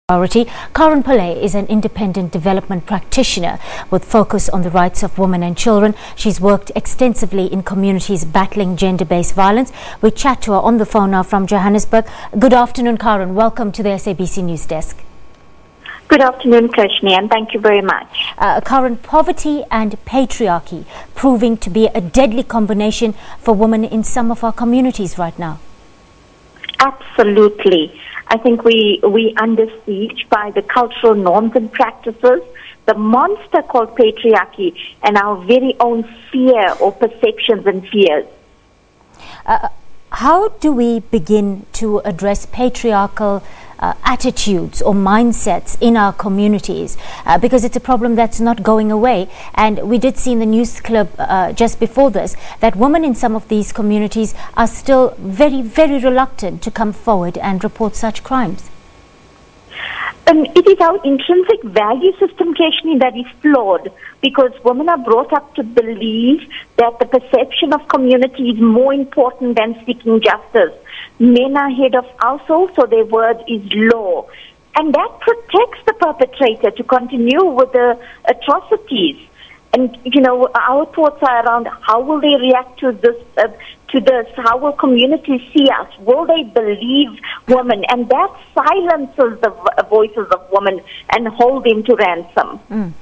Karen Pillay is an independent development practitioner with focus on the rights of women and children. She's worked extensively in communities battling gender-based violence. We chat to her on the phone now from Johannesburg. Good afternoon, Karen. Welcome to the SABC News Desk. Good afternoon, Krishni, and thank you very much. Karen, poverty and patriarchy proving to be a deadly combination for women in some of our communities right now. Absolutely. I think we under siege by the cultural norms and practices, the monster called patriarchy, and our very own fear or perceptions and fears. How do we begin to address patriarchal attitudes or mindsets in our communities, because it's a problem that's not going away? And we did see in the news clip just before this that women in some of these communities are still very, very reluctant to come forward and report such crimes. It is our intrinsic value system, Krishni, that is flawed, because women are brought up to believe that the perception of community is more important than seeking justice. Men are head of household, so their word is law. And that protects the perpetrator to continue with the atrocities. And, you know, our thoughts are around how will they react to this, how will communities see us? Will they believe women? And that silences the voices of women and hold them to ransom.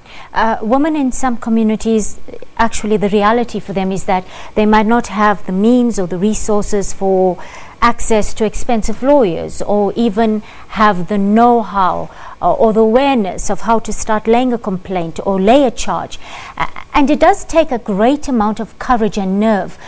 Women in some communities, actually the reality for them is that they might not have the means or the resources for access to expensive lawyers, or even have the know-how or the awareness of how to start laying a complaint or lay a charge. And it does take a great amount of courage and nerve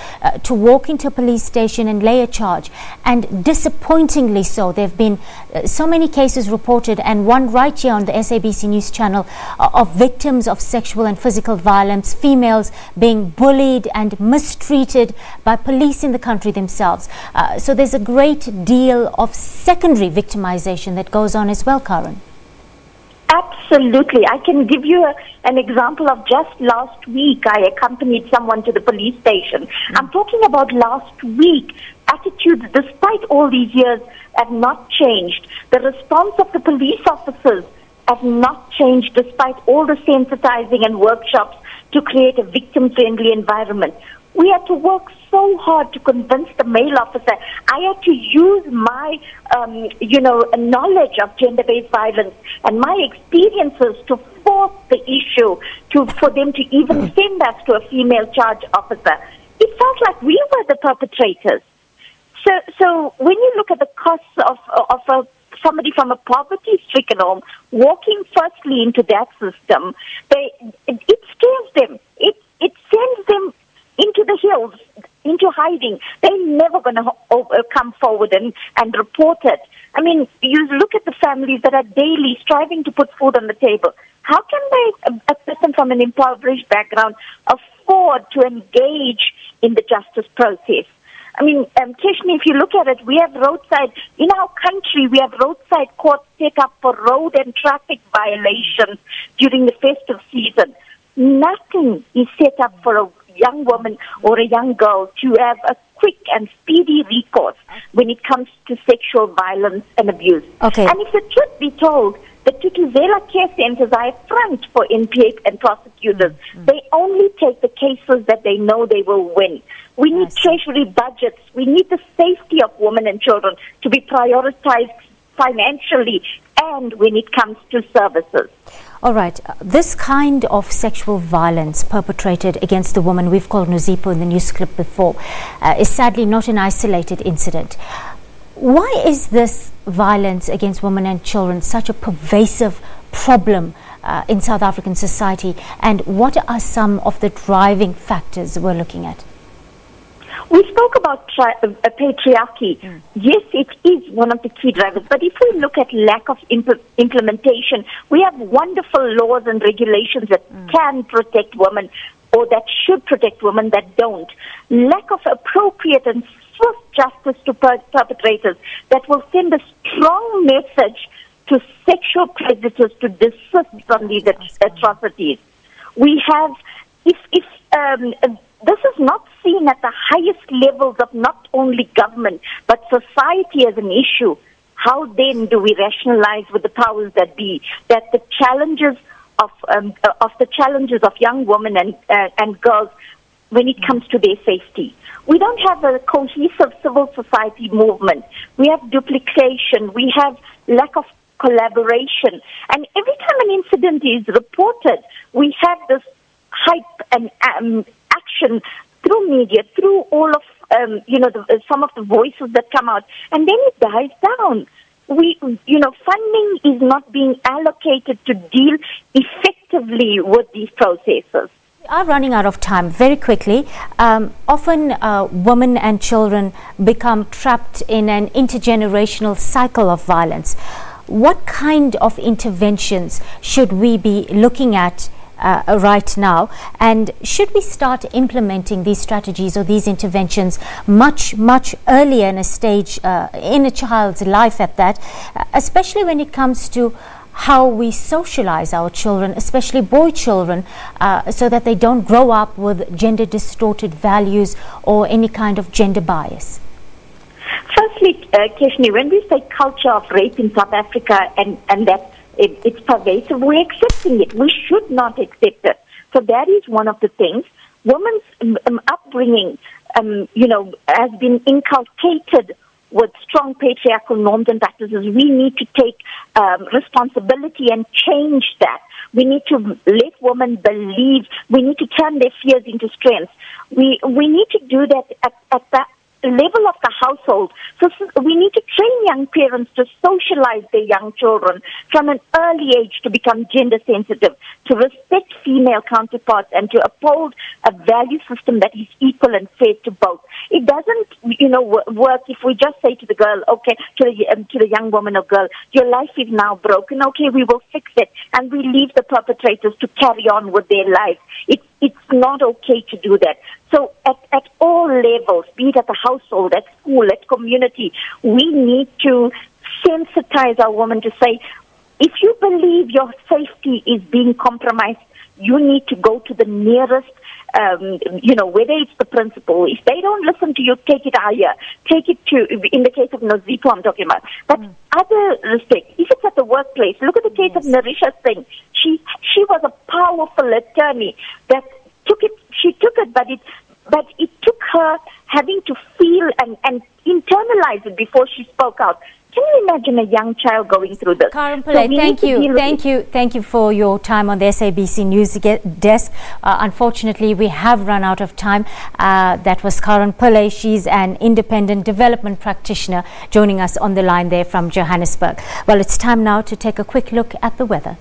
to walk into a police station and lay a charge. And disappointingly so, there have been so many cases reported, and one right here on the SABC News channel, of victims of sexual and physical violence, females being bullied and mistreated by police in the country themselves. So there's a great deal of secondary victimization that goes on as well, Karen. Absolutely. I can give you an example of just last week. I accompanied someone to the police station. I'm talking about last week. Attitudes, despite all these years, have not changed. The response of the police officers have not changed despite all the sensitizing and workshops to create a victim-friendly environment. We had to work so hard to convince the male officer. I had to use my, knowledge of gender-based violence and my experiences to force the issue for them to even send us to a female charge officer. It felt like we were the perpetrators. So when you look at the costs of somebody from a poverty-stricken home walking firstly into that system, it scares them. It sends them into the hills, into hiding. They're never going to come forward and report it. I mean, you look at the families that are daily striving to put food on the table. How can a person from an impoverished background afford to engage in the justice process? I mean, Krishni, if you look at it, we have roadside, in our country, we have roadside courts set up for road and traffic violations during the festive season. Nothing is set up for a young woman or a young girl to have a quick and speedy recourse when it comes to sexual violence and abuse. Okay. And if the truth be told, the Tutuzela care centers are a front for NPA and prosecutors. They only take the cases that they know they will win. We need treasury budgets. We need the safety of women and children to be prioritized financially and when it comes to services. All right. This kind of sexual violence perpetrated against the woman we've called Nozipo in the news clip before is sadly not an isolated incident. Why is this violence against women and children such a pervasive problem in South African society, and what are some of the driving factors we're looking at? We spoke about patriarchy. Yes, it is one of the key drivers. But if we look at lack of implementation, we have wonderful laws and regulations that can protect women, or that should protect women that don't. Lack of appropriate and swift justice to perpetrators that will send a strong message to sexual predators to desist from these atrocities. We have, this is not seen at the highest levels of not only government, but society as an issue. how then do we rationalize with the powers that be that the challenges of young women and girls when it comes to their safety? We don't have a cohesive civil society movement. We have duplication. We have lack of collaboration. And every time an incident is reported, we have this hype and action through media, through all of some of the voices that come out, and then it dies down. Funding is not being allocated to deal effectively with these processes. We are running out of time. Very quickly, often women and children become trapped in an intergenerational cycle of violence. What kind of interventions should we be looking at right now, and should we start implementing these strategies or these interventions much earlier in a stage in a child's life at that, especially when it comes to how we socialize our children, especially boy children, so that they don't grow up with gender distorted values or any kind of gender bias? Firstly, Keshni, when we say culture of rape in South Africa and that it's pervasive, we're accepting it. We should not accept it. So that is one of the things. Women's upbringing, has been inculcated with strong patriarchal norms and practices. We need to take responsibility and change that. We need to let women believe. We need to turn their fears into strengths. We need to do that at that level of the household. So we need to train young parents to socialize their young children from an early age to become gender sensitive, to respect female counterparts, and to uphold a value system that is equal and fair to both. It doesn't, work if we just say to the girl, okay, to the young woman or girl, your life is now broken. Okay, we will fix it, and we leave the perpetrators to carry on with their lives. It's not okay to do that. So at all levels, be it at the household, at school, at community, we need to sensitize our women to say, if you believe your safety is being compromised, you need to go to the nearest, whether it's the principal. If they don't listen to you, take it higher. Take it to, in the case of Nozito I'm talking about. But other respect, if it's at the workplace, look at the case of Narisha Singh. She was a powerful attorney that took it, but it took her having to feel and internalize it before she spoke out. Can you imagine a young child going through this? Karen Pillay, thank you for your time on the SABC News desk. Unfortunately, we have run out of time. That was Karen Pillay. She's an independent development practitioner joining us on the line there from Johannesburg. Well, it's time now to take a quick look at the weather.